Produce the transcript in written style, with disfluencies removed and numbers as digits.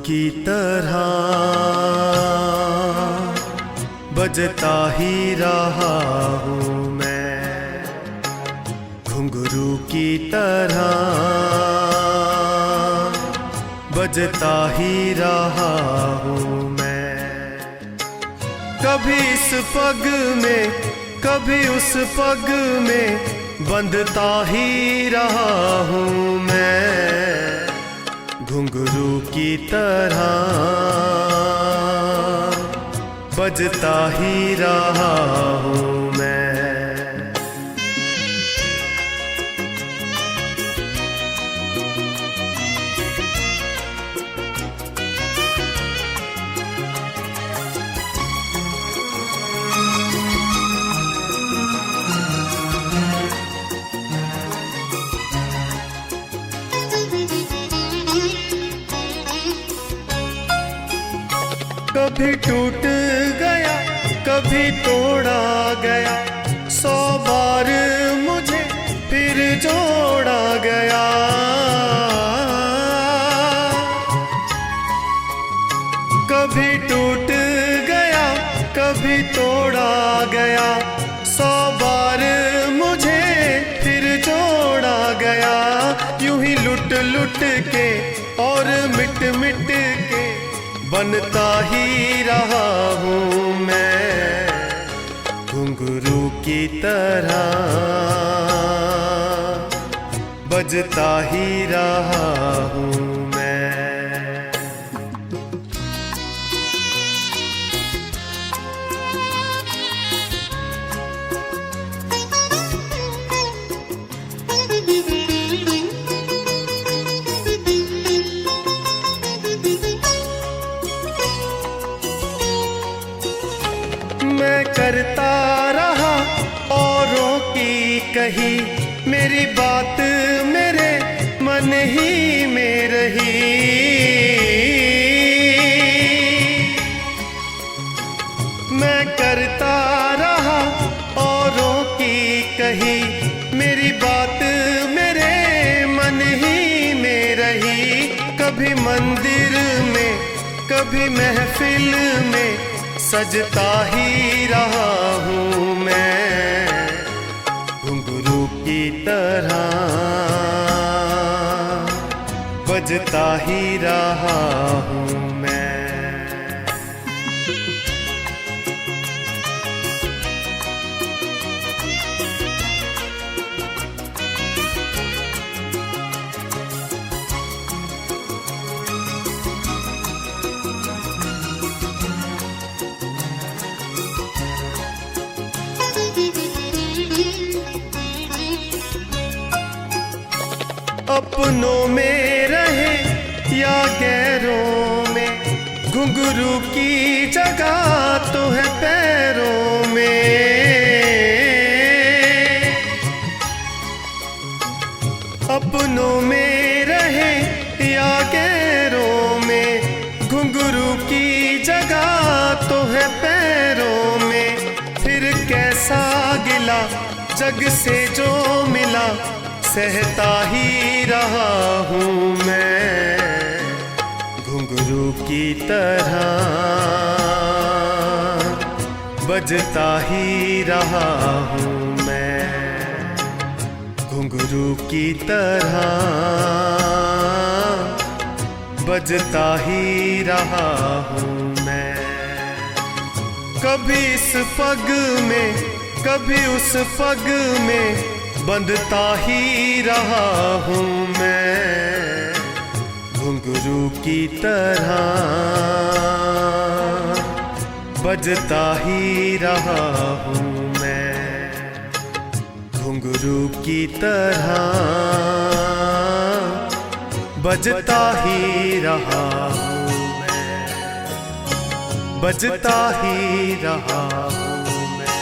की तरह बजता ही रहा हूँ मैं, घुंघरू की तरह बजता ही रहा हूँ मैं। कभी इस पग में कभी उस पग में बंधता ही रहा हूँ मैं, घुंघरू की तरह बजता ही रहा हूँ मैं। कभी टूट गया कभी तोड़ा गया, 100 बार मुझे फिर जोड़ा गया। कभी टूट गया कभी तोड़ा गया, 100 बार मुझे फिर जोड़ा गया। यूं ही लुट लुट के और मिट मिट के बनता ही रहा हूँ मैं, घुंघरू की तरह बजता ही रहा हूँ मैं। मैं करता रहा औरों की कही, मेरी बात मेरे मन ही में रही। मैं करता रहा औरों की कही, मेरी बात मेरे मन ही में रही। कभी मंदिर में कभी महफिल में सजता ही रहा हूँ मैं, घुंघरू की तरह बजता ही रहा हूँ मैं। अपनों में रहे या गैरों में, घुंघरू की जगह तो है पैरों में। अपनों में रहे या गैरों में, घुंघरू की जगह तो है पैरों में। फिर कैसा गिला जग से जो मिला, सहता ही रहा हूँ मैं, घुंघरू की तरह बजता ही रहा हूँ मैं, घुंघरू की तरह बजता ही रहा हूँ मैं। कभी इस पग में कभी उस पग में बंधता ही रहा हूँ मैं, घुंघरू की तरह बजता ही रहा हूँ मैं, घुंघरू की तरह बजता ही रहा हूँ मैं, बजता ही रहा हूँ मैं।